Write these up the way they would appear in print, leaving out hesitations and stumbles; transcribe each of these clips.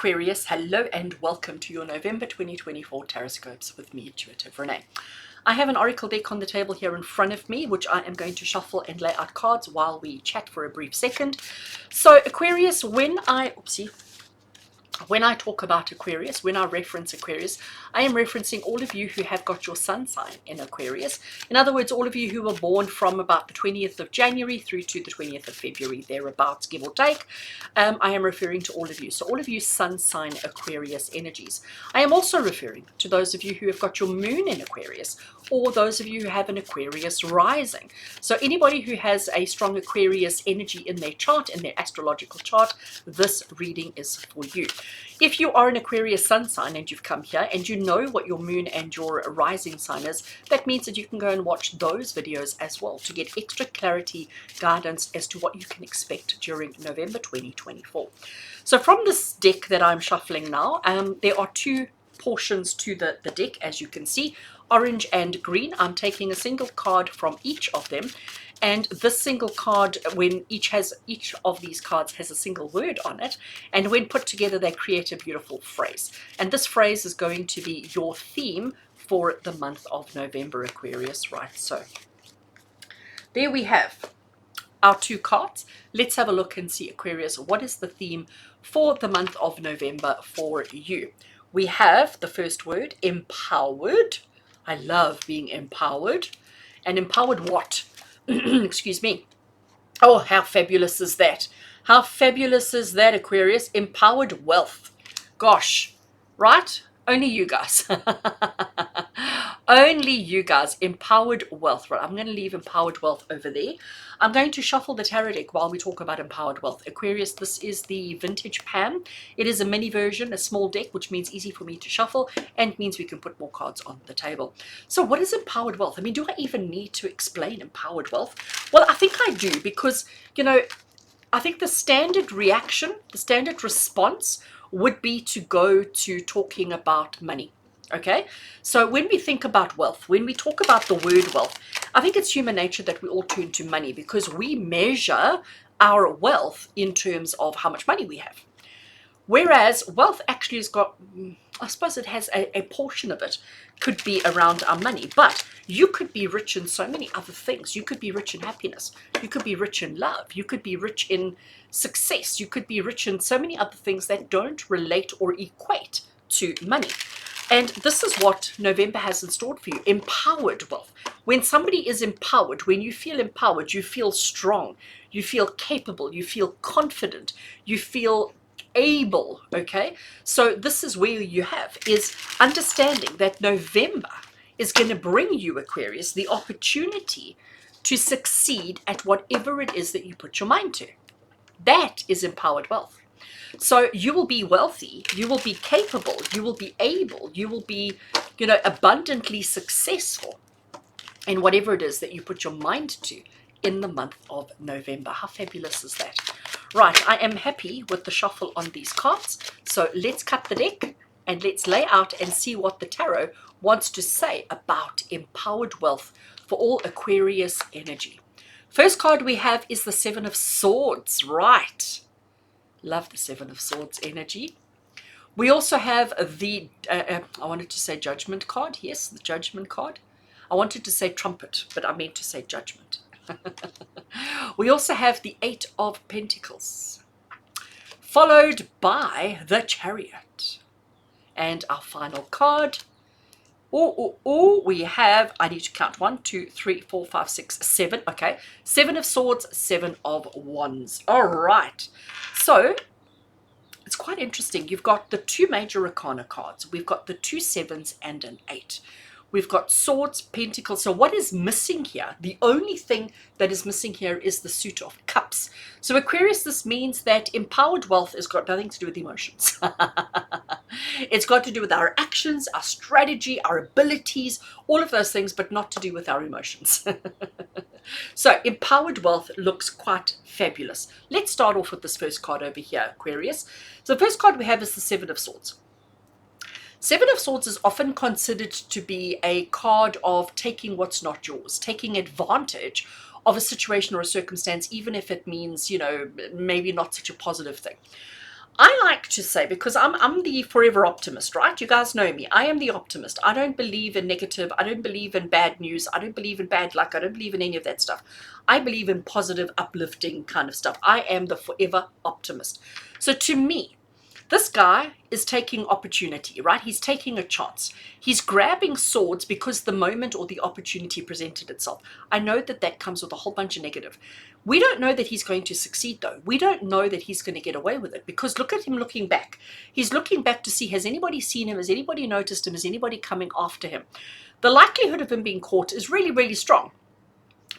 Aquarius, hello and welcome to your November 2024 Taroscopes with me, Intuitive Rene. I have an oracle deck on the table here in front of me, which I am going to shuffle and lay out cards while we chat for a brief second. So Aquarius, when I talk about Aquarius, when I reference Aquarius, I am referencing all of you who have got your sun sign in Aquarius. In other words, all of you who were born from about the 20th of January through to the 20th of February, thereabouts, give or take. I am referring to all of you. So all of you sun sign Aquarius energies. I am also referring to those of you who have got your moon in Aquarius, or those of you who have an Aquarius rising. So anybody who has a strong Aquarius energy in their chart, in their astrological chart, this reading is for you. If you are an Aquarius sun sign and you've come here and you know what your moon and your rising sign is, that means that you can go and watch those videos as well to get extra clarity, guidance as to what you can expect during November 2024. So from this deck that I'm shuffling now, there are two portions to the deck, as you can see, orange and green. I'm taking a single card from each of them, and this single card, when each of these cards has a single word on it, and when put together they create a beautiful phrase. And this phrase is going to be your theme for the month of November, Aquarius, right? So there we have our two cards. Let's have a look and see, Aquarius, what is the theme for the month of November for you? We have the first word, empowered. I love being empowered. And empowered what? Excuse me. Oh, how fabulous is that? How fabulous is that, Aquarius? Empowered wealth. Gosh, right? Only you guys. Only you guys. Empowered wealth. Right, I'm going to leave empowered wealth over there. I'm going to shuffle the tarot deck while we talk about empowered wealth. Aquarius, this is the vintage Pam. It is a mini version, a small deck, which means easy for me to shuffle and means we can put more cards on the table. So what is empowered wealth? I mean, do I even need to explain empowered wealth? Well, I think I do, because, you know, I think the standard reaction, the standard response would be to go to talking about money. Okay, so when we think about wealth, when we talk about the word wealth, I think it's human nature that we all turn to money, because we measure our wealth in terms of how much money we have. Whereas wealth actually has got, I suppose it has a portion of it could be around our money, but you could be rich in so many other things. You could be rich in happiness. You could be rich in love. You could be rich in success. You could be rich in so many other things that don't relate or equate to money. And this is what November has in store for you, empowered wealth. When somebody is empowered, when you feel strong, you feel capable, you feel confident, you feel able, okay? So this is where you have, is understanding that November is going to bring you, Aquarius, the opportunity to succeed at whatever it is that you put your mind to. That is empowered wealth. So you will be wealthy, you will be capable, you will be able, you will be, you know, abundantly successful in whatever it is that you put your mind to in the month of November. How fabulous is that? Right, I am happy with the shuffle on these cards. So let's cut the deck and let's lay out and see what the tarot wants to say about empowered wealth for all Aquarius energy. First card we have is the Seven of Swords, right? Love the Seven of Swords energy. We also have the, I wanted to say Judgment card. Yes, the Judgment card. I wanted to say Trumpet, but I meant to say Judgment. We also have the Eight of Pentacles, followed by the Chariot. And our final card, we have, I need to count 1, 2, 3, 4, 5, 6, 7. Okay, Seven of Swords, Seven of Wands. All right. So it's quite interesting. You've got the two major arcana cards. We've got the two sevens and an 8. We've got swords, pentacles. So what is missing here? The only thing that is missing here is the suit of cups. So Aquarius, this means that empowered wealth has got nothing to do with emotions. It's got to do with our actions, our strategy, our abilities, all of those things, but not to do with our emotions. So empowered wealth looks quite fabulous. Let's start off with this first card over here, Aquarius. So the first card we have is the Seven of Swords. Seven of Swords is often considered to be a card of taking what's not yours, taking advantage of a situation or a circumstance, even if it means, you know, maybe not such a positive thing. I like to say, because I'm the forever optimist, right? You guys know me. I am the optimist. I don't believe in negative. I don't believe in bad news. I don't believe in bad luck. I don't believe in any of that stuff. I believe in positive, uplifting kind of stuff. I am the forever optimist. So to me, this guy is taking opportunity, right? He's taking a chance. He's grabbing swords because the moment or the opportunity presented itself. I know that that comes with a whole bunch of negative. We don't know that he's going to succeed, though. We don't know that he's going to get away with it, because look at him looking back. He's looking back to see, has anybody seen him? Has anybody noticed him? Is anybody coming after him? The likelihood of him being caught is really, really strong.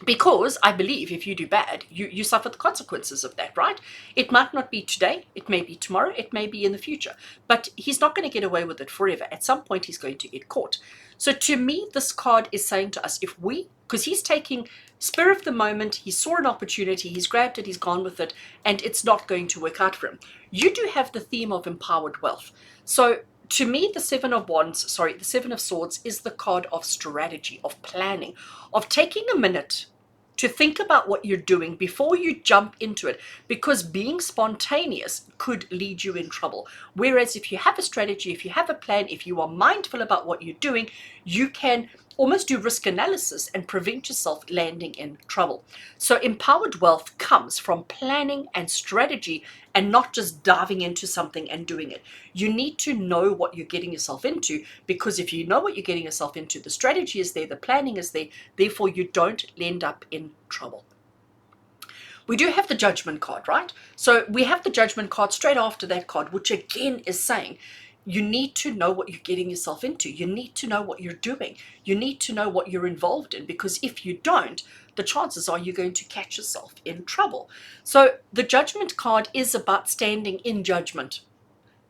Because I believe if you do bad, you suffer the consequences of that, right? It might not be today, it may be tomorrow, it may be in the future, but he's not going to get away with it forever. At some point, he's going to get caught. So to me, this card is saying to us, if we, because he's taking spur of the moment, he saw an opportunity, he's grabbed it, he's gone with it, and it's not going to work out for him. You do have the theme of empowered wealth. So to me, the Seven of Wands, sorry, the Seven of Swords is the card of strategy, of planning, of taking a minute to think about what you're doing before you jump into it, because being spontaneous could lead you in trouble. Whereas if you have a strategy, if you have a plan, if you are mindful about what you're doing, you can almost do risk analysis and prevent yourself landing in trouble. So empowered wealth comes from planning and strategy, and not just diving into something and doing it. You need to know what you're getting yourself into, because if you know what you're getting yourself into, the strategy is there, the planning is there, therefore you don't end up in trouble. We do have the Judgment card, right? So we have the Judgment card straight after that card, which again is saying you need to know what you're getting yourself into. You need to know what you're doing. You need to know what you're involved in, because if you don't, the chances are you're going to catch yourself in trouble. So the Judgment card is about standing in judgment,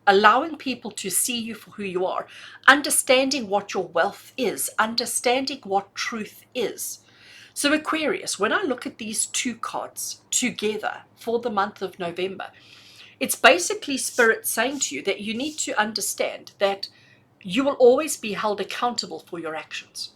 allowing people to see you for who you are, understanding what your wealth is, understanding what truth is. So Aquarius, when I look at these two cards together for the month of November, it's basically Spirit saying to you that you need to understand that you will always be held accountable for your actions.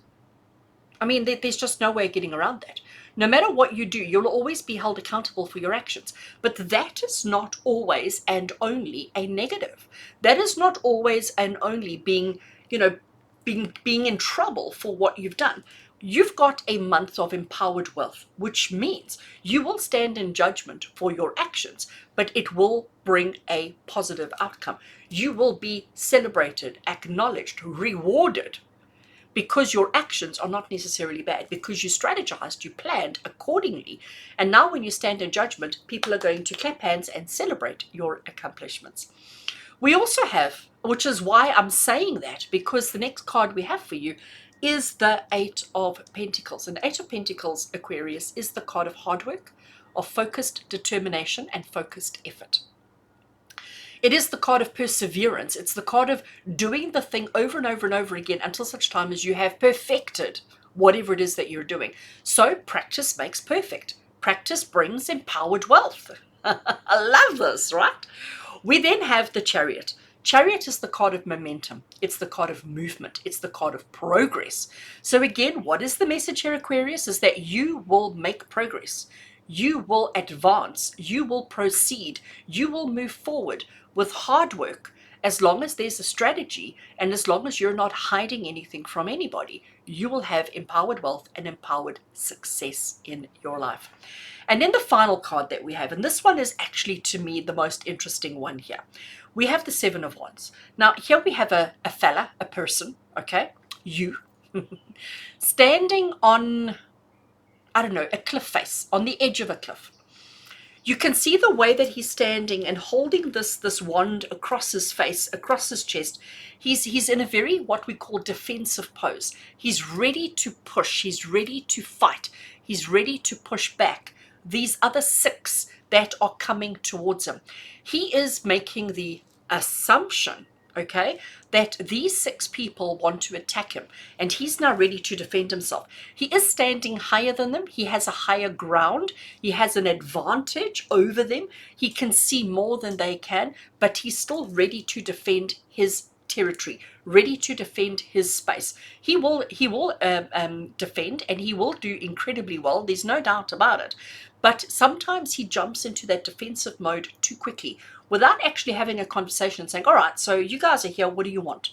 I mean, there's just no way of getting around that. No matter what you do, you'll always be held accountable for your actions. But that is not always and only a negative. That is not always and only being, being in trouble for what you've done. You've got a month of empowered wealth, which means you will stand in judgment for your actions, but it will bring a positive outcome. You will be celebrated, acknowledged, rewarded, because your actions are not necessarily bad, because you strategized, you planned accordingly. And now when you stand in judgment, people are going to clap hands and celebrate your accomplishments. We also have, which is why I'm saying that, because the next card we have for you is the Eight of Pentacles. And the Eight of Pentacles, Aquarius, is the card of hard work, of focused determination and focused effort. It is the card of perseverance. It's the card of doing the thing over and over and over again until such time as you have perfected whatever it is that you're doing. So practice makes perfect. Practice brings empowered wealth. I love this, right? We then have the Chariot. Chariot is the card of momentum. It's the card of movement. It's the card of progress. So again, what is the message here, Aquarius? Is that you will make progress. You will advance. You will proceed. You will move forward with hard work. As long as there's a strategy, and as long as you're not hiding anything from anybody, you will have empowered wealth and empowered success in your life. And then the final card that we have, and this one is actually, to me, the most interesting one here. We have the Seven of Wands. Now, here we have a fella, a person, okay, you, standing on, I don't know, a cliff face, on the edge of a cliff. You can see the way that he's standing and holding this wand across his face, across his chest. He's in a very, what we call, defensive pose. He's ready to push. He's ready to fight. He's ready to push back these other six that are coming towards him. He is making the assumption, okay, that these six people want to attack him, and he's now ready to defend himself. He is standing higher than them. He has a higher ground. He has an advantage over them. He can see more than they can, but he's still ready to defend his territory, ready to defend his space. He will defend, and he will do incredibly well. There's no doubt about it. But sometimes he jumps into that defensive mode too quickly, without actually having a conversation and saying, all right, so you guys are here, what do you want?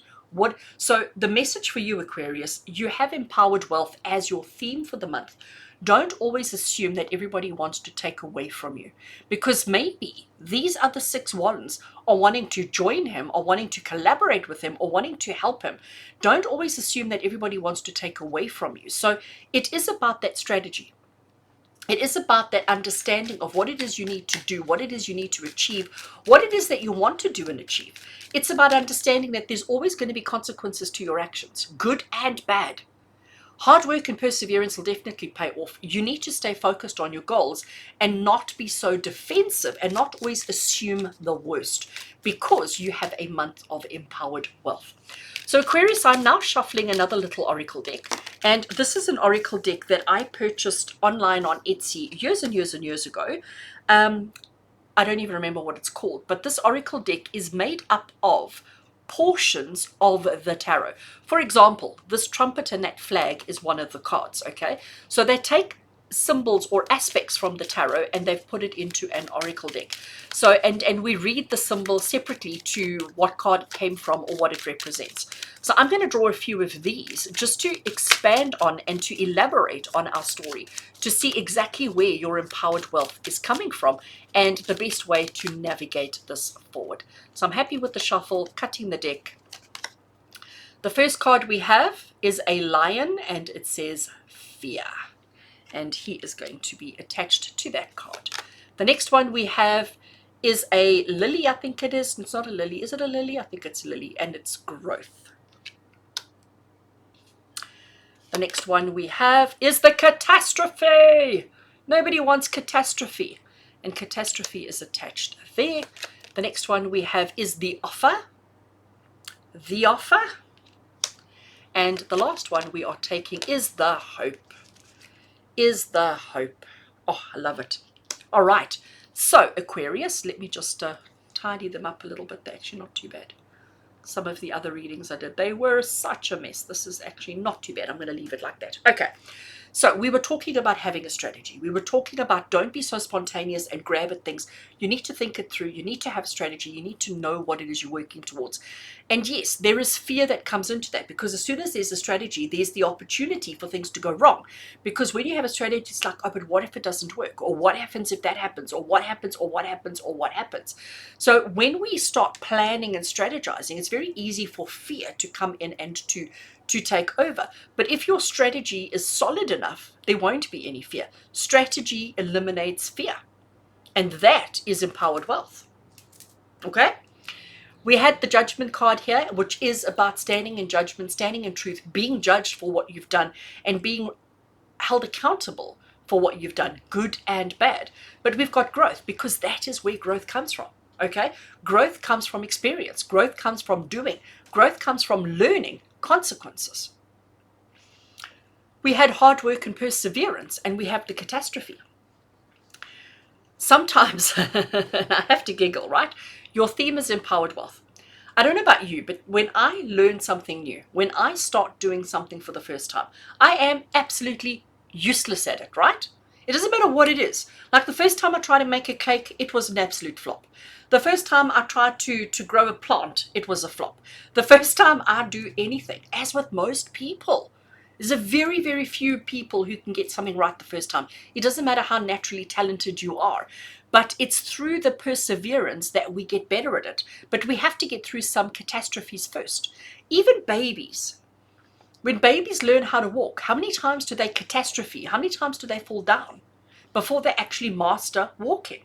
So the message for you, Aquarius, you have empowered wealth as your theme for the month. Don't always assume that everybody wants to take away from you, because maybe these other 6 wands are wanting to join him, or wanting to collaborate with him, or wanting to help him. Don't always assume that everybody wants to take away from you. So it is about that strategy. It is about that understanding of what it is you need to do, what it is you need to achieve, what it is that you want to do and achieve. It's about understanding that there's always going to be consequences to your actions, good and bad. Hard work and perseverance will definitely pay off. You need to stay focused on your goals and not be so defensive and not always assume the worst, because you have a month of empowered wealth. So Aquarius, I'm now shuffling another little oracle deck. And this is an oracle deck that I purchased online on Etsy years and years and years ago. I don't even remember what it's called, but this oracle deck is made up of portions of the tarot. For example, this trumpet and that flag is one of the cards, okay? So they take symbols or aspects from the tarot and they've put it into an oracle deck. So and we read the symbol separately to what card it came from or what it represents. So I'm going to draw a few of these just to expand on and to elaborate on our story, to see exactly where your empowered wealth is coming from and the best way to navigate this forward. So I'm happy with the shuffle, cutting the deck. The first card we have is a lion and it says fear. And he is going to be attached to that card. The next one we have is a lily, I think it is. It's not a lily. Is it a lily? I think it's a lily, and it's growth. The next one we have is the catastrophe. Nobody wants catastrophe, and catastrophe is attached there. The next one we have is the offer. The offer. And the last one we are taking is the hope. Is the hope. Oh, I love it. All right. So, Aquarius, let me just tidy them up a little bit. They're actually not too bad. Some of the other readings I did, they were such a mess. This is actually not too bad. I'm going to leave it like that. Okay. So we were talking about having a strategy. We were talking about don't be so spontaneous and grab at things. You need to think it through. You need to have a strategy. You need to know what it is you're working towards. And yes, there is fear that comes into that, because as soon as there's a strategy, there's the opportunity for things to go wrong. Because when you have a strategy, it's like, oh, but what if it doesn't work? Or what happens if that happens? Or what happens? Or what happens? Or what happens? So when we start planning and strategizing, it's very easy for fear to come in and to take over. But if your strategy is solid enough, there won't be any fear. Strategy eliminates fear. And that is empowered wealth. Okay? We had the judgment card here, which is about standing in judgment, standing in truth, being judged for what you've done, and being held accountable for what you've done, good and bad. But we've got growth, because that is where growth comes from. Okay? Growth comes from experience. Growth comes from doing. Growth comes from learning consequences. We had hard work and perseverance, and we have the catastrophe. Sometimes, I have to giggle, right? Your theme is empowered wealth. I don't know about you, but when I learn something new, when I start doing something for the first time, I am absolutely useless at it, right? It doesn't matter what it is. Like the first time I tried to make a cake, it was an absolute flop. The first time I tried to grow a plant, it was a flop. The first time I do anything, as with most people, there's a very, very few people who can get something right the first time. It doesn't matter how naturally talented you are, but it's through the perseverance that we get better at it. But we have to get through some catastrophes first. Even babies. When babies learn how to walk, how many times do they catastrophe? How many times do they fall down before they actually master walking?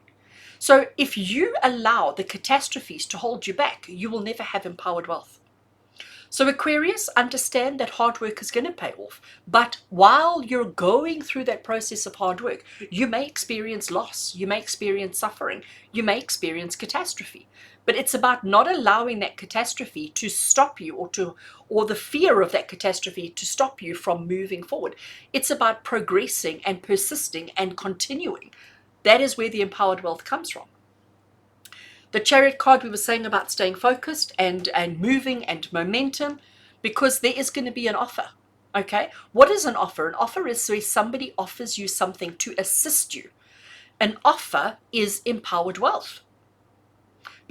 So if you allow the catastrophes to hold you back, you will never have empowered wealth. So Aquarius, understand that hard work is going to pay off. But while you're going through that process of hard work, you may experience loss, you may experience suffering, you may experience catastrophe. But it's about not allowing that catastrophe to stop you, or the fear of that catastrophe to stop you from moving forward. It's about progressing and persisting and continuing. That is where the empowered wealth comes from. The Chariot card, we were saying about staying focused and moving and momentum, because there is going to be an offer. Okay? What is an offer? An offer is where somebody offers you something to assist you. An offer is empowered wealth.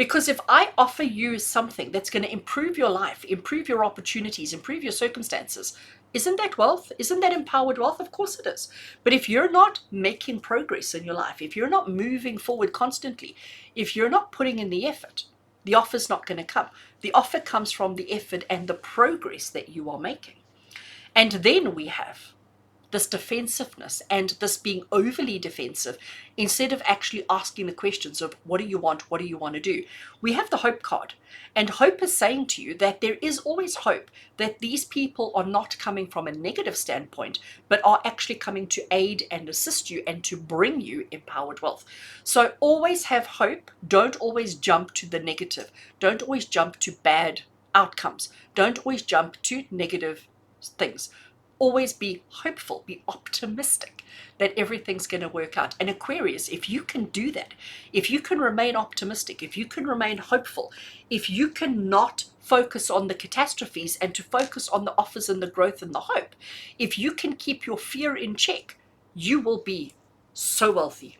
Because if I offer you something that's going to improve your life, improve your opportunities, improve your circumstances, isn't that wealth? Isn't that empowered wealth? Of course it is. But if you're not making progress in your life, if you're not moving forward constantly, if you're not putting in the effort, the offer's not going to come. The offer comes from the effort and the progress that you are making. And then we have this defensiveness and this being overly defensive instead of actually asking the questions of what do you want, what do you want to do. We have the hope card, and hope is saying to you that there is always hope, that these people are not coming from a negative standpoint but are actually coming to aid and assist you and to bring you empowered wealth. So always have hope. Don't always jump to the negative. Don't always jump to bad outcomes. Don't always jump to negative things. Always be hopeful, be optimistic that everything's going to work out. And Aquarius, if you can do that, if you can remain optimistic, if you can remain hopeful, if you can not focus on the catastrophes and to focus on the offers and the growth and the hope, if you can keep your fear in check, you will be so wealthy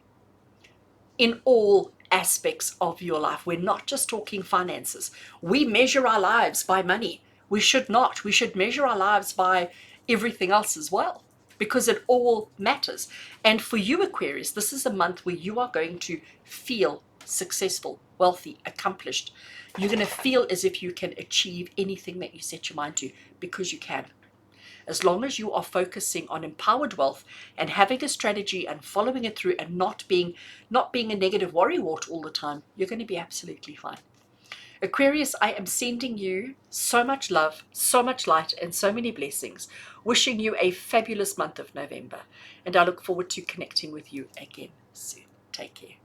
in all aspects of your life. We're not just talking finances. We measure our lives by money. We should not. We should measure our lives by everything else as well, because it all matters. And for you, Aquarius, this is a month where you are going to feel successful, wealthy, accomplished. You're going to feel as if you can achieve anything that you set your mind to, because you can. As long as you are focusing on empowered wealth and having a strategy and following it through and not being a negative worrywart all the time, you're going to be absolutely fine. Aquarius, I am sending you so much love, so much light, and so many blessings. Wishing you a fabulous month of November. And I look forward to connecting with you again soon. Take care.